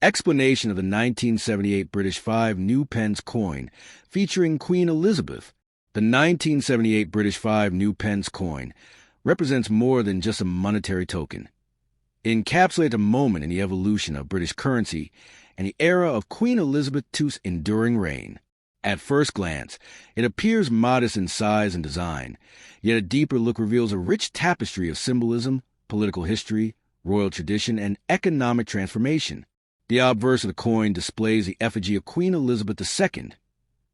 Explanation of the 1978 British 5 new pence coin featuring Queen Elizabeth. The 1978 British 5 new pence coin represents more than just a monetary token. It encapsulates a moment in the evolution of British currency and the era of Queen Elizabeth II's enduring reign. At first glance, it appears modest in size and design, yet a deeper look reveals a rich tapestry of symbolism, political history, royal tradition, and economic transformation. The obverse of the coin displays the effigy of Queen Elizabeth II,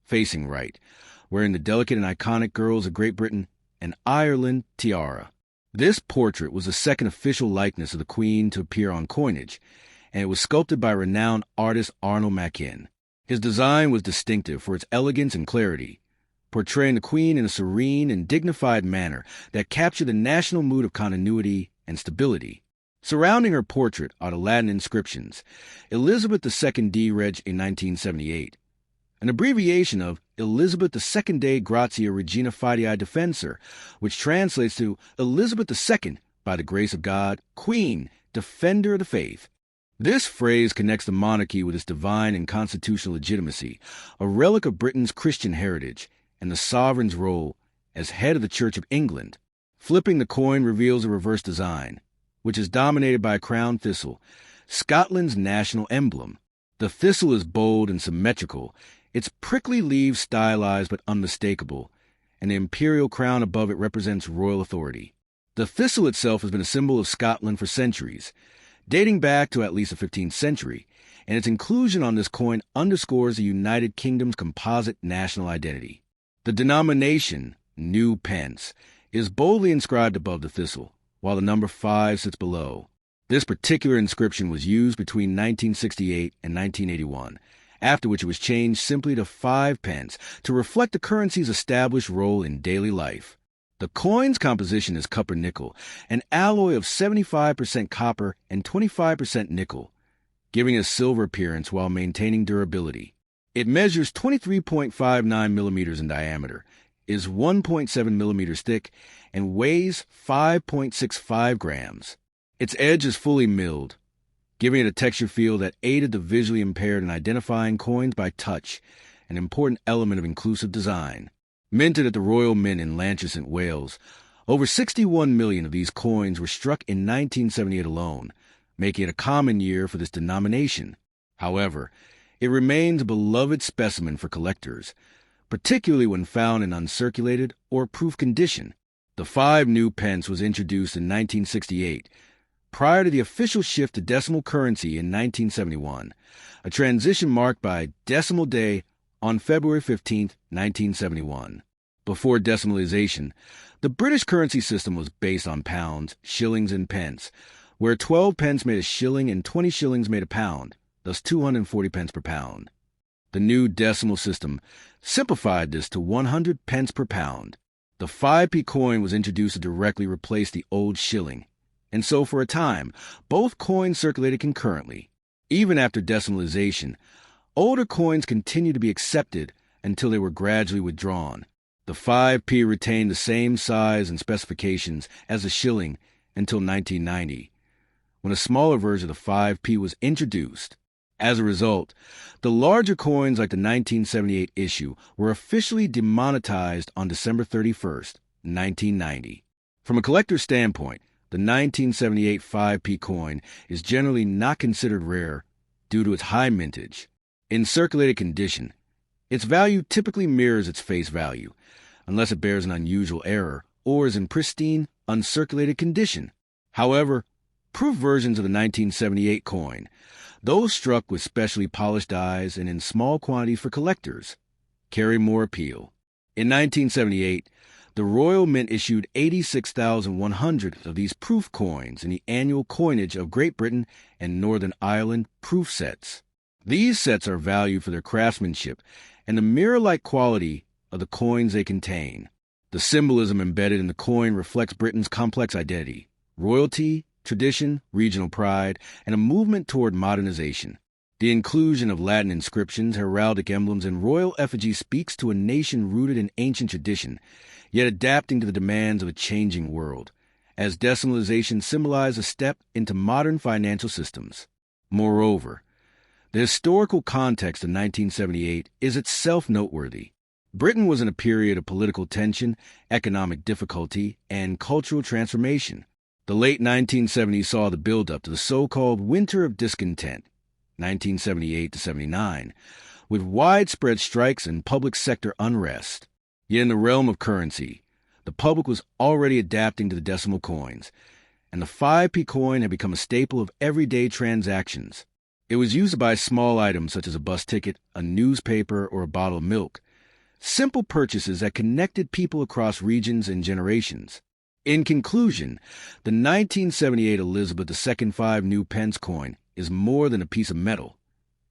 facing right, wearing the delicate and iconic Girls of Great Britain and Ireland tiara. This portrait was the second official likeness of the Queen to appear on coinage, and it was sculpted by renowned artist Arnold Machin. His design was distinctive for its elegance and clarity, portraying the Queen in a serene and dignified manner that captured the national mood of continuity and stability. Surrounding her portrait are the Latin inscriptions, Elizabeth II D. Reg in 1978, an abbreviation of Elizabeth II Dei Gratia Regina Fidei Defensor, which translates to Elizabeth II, by the grace of God, Queen, Defender of the Faith. This phrase connects the monarchy with its divine and constitutional legitimacy, a relic of Britain's Christian heritage, and the sovereign's role as head of the Church of England. Flipping the coin reveals a reverse design, which is dominated by a crown thistle, Scotland's national emblem. The thistle is bold and symmetrical, its prickly leaves stylized but unmistakable, and the imperial crown above it represents royal authority. The thistle itself has been a symbol of Scotland for centuries, dating back to at least the 15th century, and its inclusion on this coin underscores the United Kingdom's composite national identity. The denomination, new pence, is boldly inscribed above the thistle, while the number 5 sits below. This particular inscription was used between 1968 and 1981, after which it was changed simply to 5 pence to reflect the currency's established role in daily life. The coin's composition is copper-nickel, an alloy of 75% copper and 25% nickel, giving a silver appearance while maintaining durability. It measures 23.59 millimeters in diameter, is 1.7 millimeters thick, and weighs 5.65 grams. Its edge is fully milled, giving it a texture feel that aided the visually impaired in identifying coins by touch, an important element of inclusive design. Minted at the Royal Mint in Lancashire, Wales, over 61 million of these coins were struck in 1978 alone, making it a common year for this denomination. However, it remains a beloved specimen for collectors, particularly when found in uncirculated or proof condition. The 5 new pence was introduced in 1968, prior to the official shift to decimal currency in 1971, a transition marked by Decimal Day on February 15, 1971. Before decimalization, the British currency system was based on pounds, shillings, and pence, where 12 pence made a shilling and 20 shillings made a pound, thus 240 pence per pound. The new decimal system simplified this to 100 pence per pound. The 5p coin was introduced to directly replace the old shilling, and so for a time, both coins circulated concurrently. Even after decimalization, older coins continued to be accepted until they were gradually withdrawn. The 5p retained the same size and specifications as the shilling until 1990, when a smaller version of the 5p was introduced. As a result, the larger coins like the 1978 issue were officially demonetized on December 31, 1990. From a collector's standpoint, the 1978 5p coin is generally not considered rare due to its high mintage. In circulated condition, its value typically mirrors its face value, unless it bears an unusual error or is in pristine, uncirculated condition. However, proof versions of the 1978 coin, those struck with specially polished dies and in small quantities for collectors, carry more appeal. In 1978, the Royal Mint issued 86,100 of these proof coins in the annual coinage of Great Britain and Northern Ireland proof sets. These sets are valued for their craftsmanship and the mirror-like quality of the coins they contain. The symbolism embedded in the coin reflects Britain's complex identity, royalty, tradition, regional pride, and a movement toward modernization. The inclusion of Latin inscriptions, heraldic emblems, and royal effigies speaks to a nation rooted in ancient tradition, yet adapting to the demands of a changing world, as decimalization symbolized a step into modern financial systems. Moreover, The historical context of 1978 is itself noteworthy. Britain was in a period of political tension, economic difficulty, and cultural transformation. The late 1970s saw the build-up to the so-called Winter of Discontent, 1978 to 79, with widespread strikes and public sector unrest. Yet in the realm of currency, the public was already adapting to the decimal coins, and the 5p coin had become a staple of everyday transactions. It was used to buy small items such as a bus ticket, a newspaper, or a bottle of milk. Simple purchases that connected people across regions and generations. In conclusion, the 1978 Elizabeth II 5 new pence coin is more than a piece of metal.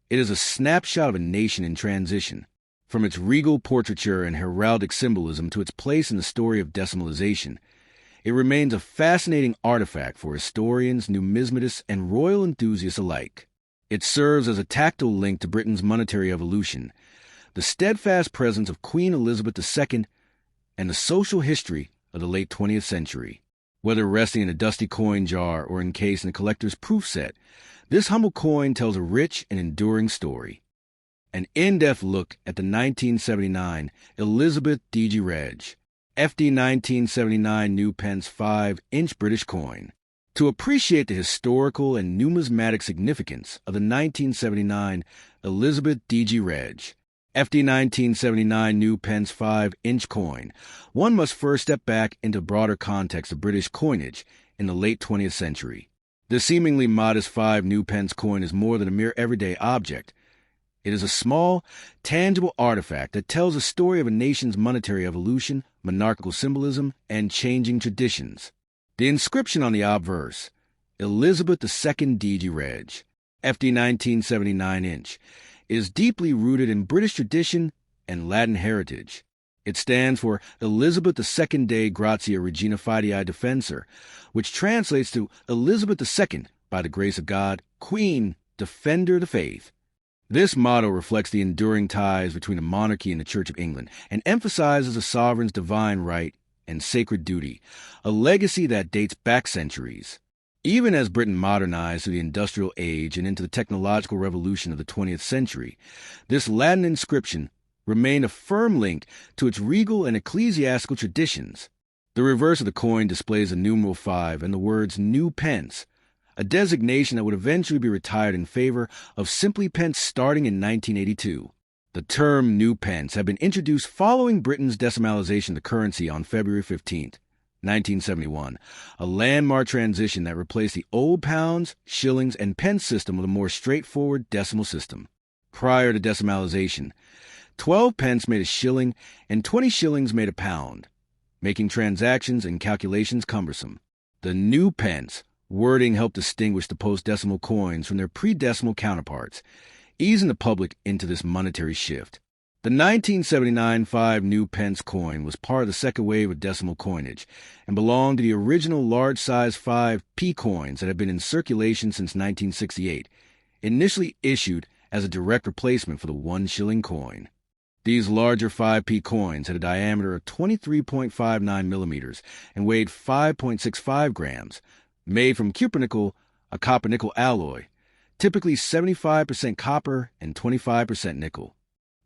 It is a snapshot of a nation in transition, from its regal portraiture and heraldic symbolism to its place in the story of decimalization. It remains a fascinating artifact for historians, numismatists, and royal enthusiasts alike. It serves as a tactile link to Britain's monetary evolution, the steadfast presence of Queen Elizabeth II, and the social history of the late 20th century. Whether resting in a dusty coin jar or encased in a collector's proof set, this humble coin tells a rich and enduring story. An in-depth look at the 1979 Elizabeth DG Reg, FD 1979 new pence 5-inch British coin. To appreciate the historical and numismatic significance of the 1979 Elizabeth DG Reg, FD 1979 new pence 5-inch coin, one must first step back into the broader context of British coinage in the late 20th century. The seemingly modest 5 new pence coin is more than a mere everyday object. It is a small, tangible artifact that tells a story of a nation's monetary evolution, monarchical symbolism, and changing traditions. The inscription on the obverse, Elizabeth II DG Reg, FD 1979 inch, is deeply rooted in British tradition and Latin heritage. It stands for Elizabeth II Dei Gratia Regina Fidei Defensor, which translates to Elizabeth II, by the grace of God, Queen, Defender of the Faith. This motto reflects the enduring ties between a monarchy and the Church of England and emphasizes a sovereign's divine right and sacred duty, a legacy that dates back centuries. Even as Britain modernized through the industrial age and into the technological revolution of the 20th century, this Latin inscription remained a firm link to its regal and ecclesiastical traditions. The reverse of the coin displays the numeral 5 and the words new pence, a designation that would eventually be retired in favor of simply pence starting in 1982. The term new pence had been introduced following Britain's decimalization of the currency on February 15, 1971, a landmark transition that replaced the old pounds, shillings, and pence system with a more straightforward decimal system. Prior to decimalization, 12 pence made a shilling and 20 shillings made a pound, making transactions and calculations cumbersome. The new pence wording helped distinguish the post-decimal coins from their pre-decimal counterparts, easing the public into this monetary shift. The 1979 5 new pence coin was part of the second wave of decimal coinage and belonged to the original large-size 5p coins that had been in circulation since 1968, initially issued as a direct replacement for the 1 shilling coin. These larger 5p coins had a diameter of 23.59 millimeters and weighed 5.65 grams, made from cupronickel, a copper-nickel alloy, typically 75% copper and 25% nickel.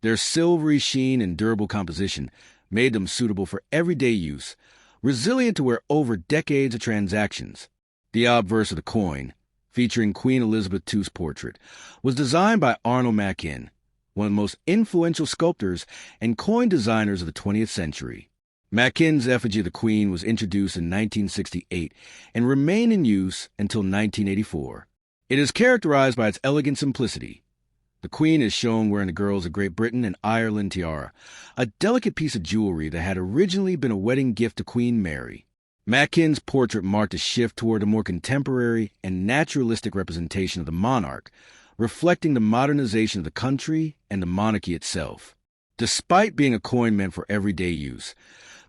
Their silvery sheen and durable composition made them suitable for everyday use, resilient to wear over decades of transactions. The obverse of the coin, featuring Queen Elizabeth II's portrait, was designed by Arnold Mackin, one of the most influential sculptors and coin designers of the 20th century. Mackin's effigy of the Queen was introduced in 1968 and remained in use until 1984. It is characterized by its elegant simplicity. The Queen is shown wearing the girls of Great Britain and Ireland tiara, a delicate piece of jewelry that had originally been a wedding gift to Queen Mary. Mackin's portrait marked a shift toward a more contemporary and naturalistic representation of the monarch, reflecting the modernization of the country and the monarchy itself. Despite being a coin meant for everyday use,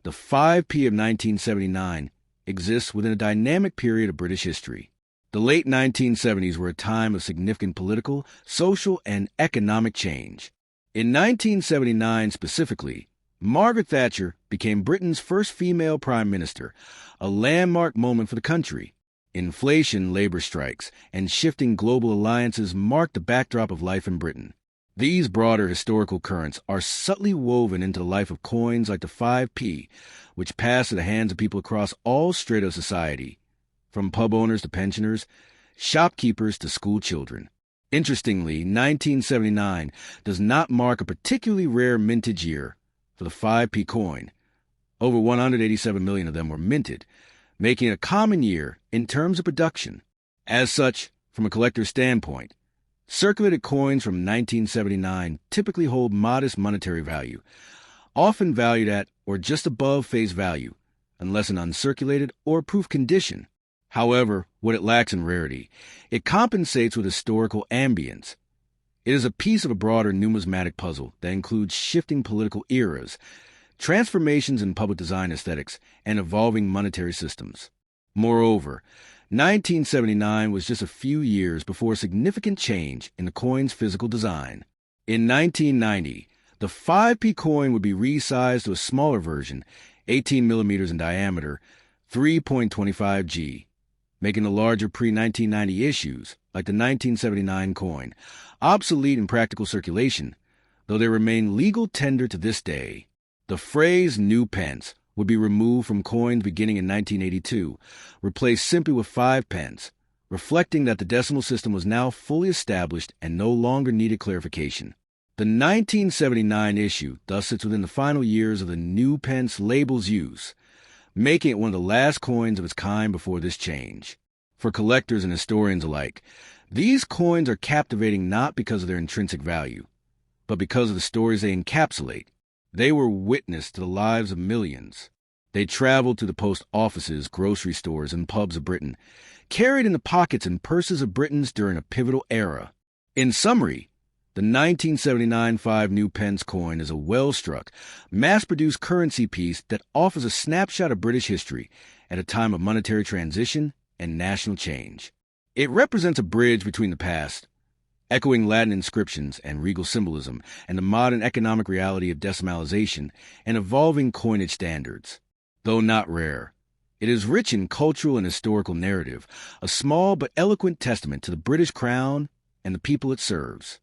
the 5p of 1979 exists within a dynamic period of British history. The late 1970s were a time of significant political, social, and economic change. In 1979 specifically, Margaret Thatcher became Britain's first female prime minister, a landmark moment for the country. Inflation, labor strikes, and shifting global alliances mark the backdrop of life in Britain. These broader historical currents are subtly woven into the life of coins like the 5p, which pass to the hands of people across all strata of society, from pub owners to pensioners, shopkeepers to school children. Interestingly, 1979 does not mark a particularly rare mintage year for the 5p coin. Over 187 million of them were minted, making it a common year in terms of production. As such, from a collector's standpoint, circulated coins from 1979 typically hold modest monetary value, often valued at or just above face value, unless in uncirculated or proof condition. However, what it lacks in rarity, it compensates with historical ambience. It is a piece of a broader numismatic puzzle that includes shifting political eras, transformations in public design aesthetics, and evolving monetary systems. Moreover, 1979 was just a few years before a significant change in the coin's physical design. In 1990, the 5p coin would be resized to a smaller version, 18 millimeters in diameter, 3.25 G, making the larger pre-1990 issues, like the 1979 coin, obsolete in practical circulation, though they remain legal tender to this day. The phrase new pence would be removed from coins beginning in 1982, replaced simply with 5 pence, reflecting that the decimal system was now fully established and no longer needed clarification. The 1979 issue thus sits within the final years of the new pence label's use, making it one of the last coins of its kind before this change. For collectors and historians alike, these coins are captivating not because of their intrinsic value, but because of the stories they encapsulate. They were witness to the lives of millions. They traveled to the post offices, grocery stores, and pubs of Britain, carried in the pockets and purses of Britons during a pivotal era. In summary, the 1979 5 new pence coin is a well-struck, mass-produced currency piece that offers a snapshot of British history at a time of monetary transition and national change. It represents a bridge between the past, echoing Latin inscriptions and regal symbolism, and the modern economic reality of decimalization and evolving coinage standards. Though not rare, it is rich in cultural and historical narrative, a small but eloquent testament to the British crown and the people it serves.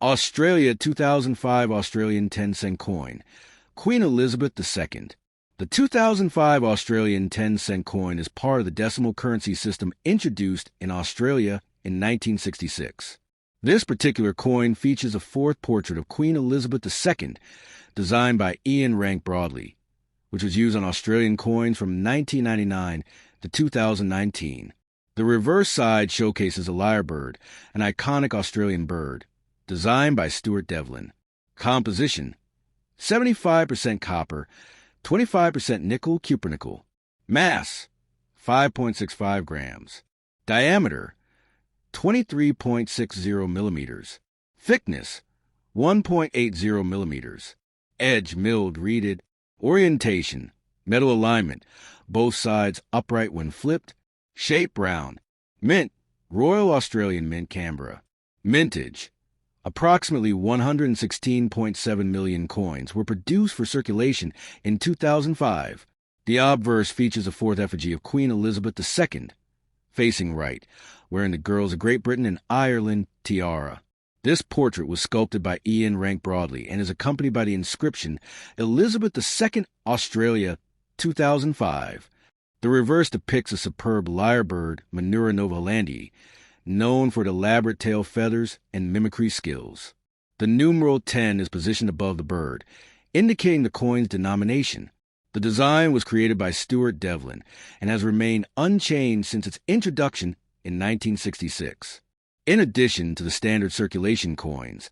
Australia 2005 Australian 10-cent coin, Queen Elizabeth II. The 2005 Australian 10-cent coin is part of the decimal currency system introduced in Australia in 1966. This particular coin features a fourth portrait of Queen Elizabeth II, designed by Ian Rank Broadley, which was used on Australian coins from 1999 to 2019. The reverse side showcases a lyrebird, an iconic Australian bird, designed by Stuart Devlin. Composition: 75% copper, 25% nickel cupronickel. Mass: 5.65 grams. Diameter: 23.60 millimeters. Thickness: 1.80 millimeters. Edge milled reeded. Orientation: metal alignment, both sides upright when flipped. Shape round. Mint: Royal Australian Mint, Canberra. Mintage: approximately 116.7 million coins were produced for circulation in 2005. The obverse features a fourth effigy of Queen Elizabeth II, facing right, wearing the Girls of Great Britain and Ireland tiara. This portrait was sculpted by Ian Rank Broadley and is accompanied by the inscription, Elizabeth II, Australia, 2005. The reverse depicts a superb lyrebird, Manura novahollandii, known for its elaborate tail feathers and mimicry skills. The numeral 10 is positioned above the bird, indicating the coin's denomination. The design was created by Stuart Devlin and has remained unchanged since its introduction in 1966. In addition to the standard circulation coins,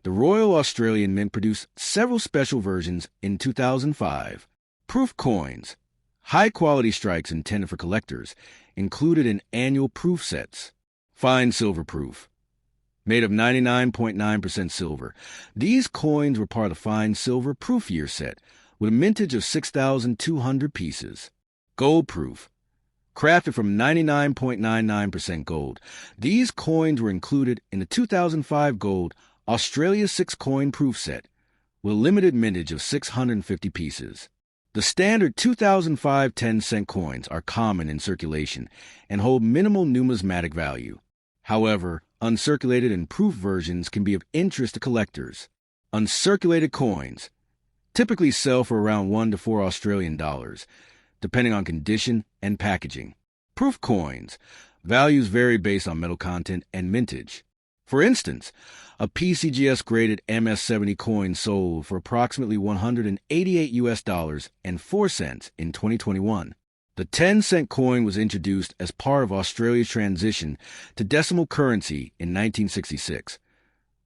the Royal Australian Mint produced several special versions in 2005. Proof coins, high-quality strikes intended for collectors, included in annual proof sets. Fine silver proof, made of 99.9% silver. These coins were part of the fine silver proof year set, with a mintage of 6,200 pieces. Gold proof, crafted from 99.99% gold. These coins were included in the 2005 gold Australia 6 coin proof set, with a limited mintage of 650 pieces. The standard 2005 10-cent coins are common in circulation and hold minimal numismatic value. However, uncirculated and proof versions can be of interest to collectors. Uncirculated coins typically sell for around $1 to $4 Australian dollars, depending on condition and packaging. Proof coins values vary based on metal content and mintage. For instance, a PCGS-graded MS-70 coin sold for approximately $188.04 in 2021. The 10-cent coin was introduced as part of Australia's transition to decimal currency in 1966,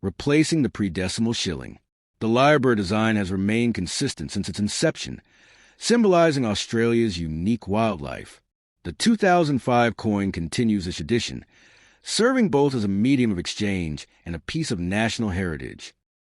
replacing the pre-decimal shilling. The lyrebird design has remained consistent since its inception, symbolizing Australia's unique wildlife. The 2005 coin continues this tradition, serving both as a medium of exchange and a piece of national heritage.